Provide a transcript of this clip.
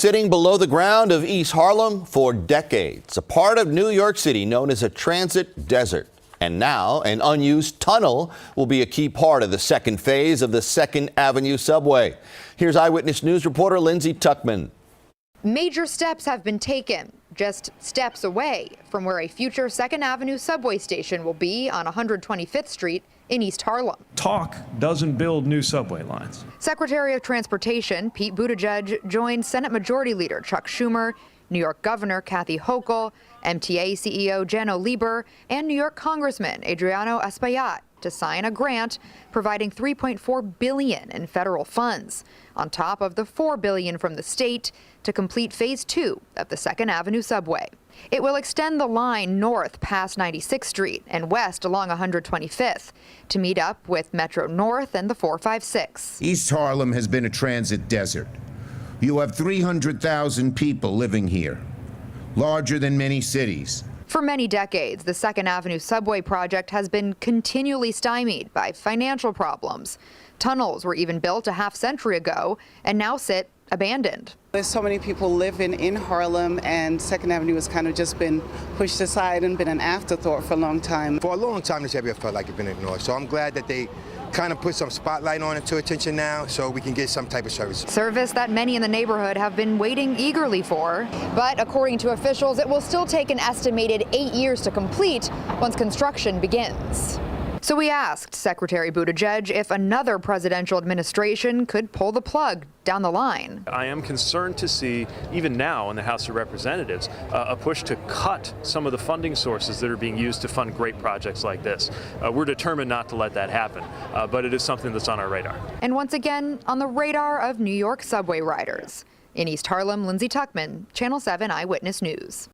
Sitting below the ground of East Harlem for decades, a part of New York City known as a transit desert. And now an unused tunnel will be a key part of the second phase of the 2nd Avenue subway. Here's Eyewitness News reporter Lindsay Tuckman. Major steps have been taken, just steps away from where a future 2nd Avenue subway station will be on 125th Street in East Harlem. Talk doesn't build new subway lines. Secretary of Transportation Pete Buttigieg joined Senate Majority Leader Chuck Schumer, New York Governor Kathy Hochul, MTA CEO Janno Lieber, and New York Congressman Adriano Espaillat to sign a grant providing $3.4 billion in federal funds, on top of the $4 billion from the state to complete Phase 2 of the 2nd Avenue subway. It will extend the line north past 96th Street and west along 125th to meet up with Metro North and the 456. East Harlem has been a transit desert. You have 300,000 people living here, larger than many cities. For many decades, the 2nd Avenue subway project has been continually stymied by financial problems. Tunnels were even built a half-century ago and now sit abandoned. There's so many people living in Harlem, and 2nd Avenue has kind of just been pushed aside and been an afterthought for a long time. For a long time, this area felt like it's been ignored. So I'm glad that they kind of put some spotlight on it to attention now so we can get some type of service. Service that many in the neighborhood have been waiting eagerly for. But according to officials, it will still take an estimated 8 years to complete once construction begins. So we asked Secretary Buttigieg if another presidential administration could pull the plug down the line. I am concerned to see, even now in the House of Representatives, a push to cut some of the funding sources that are being used to fund great projects like this. We're determined not to let that happen, but it is something that's on our radar. And once again, on the radar of New York subway riders. In East Harlem, Lindsay Tuckman, Channel 7 Eyewitness News.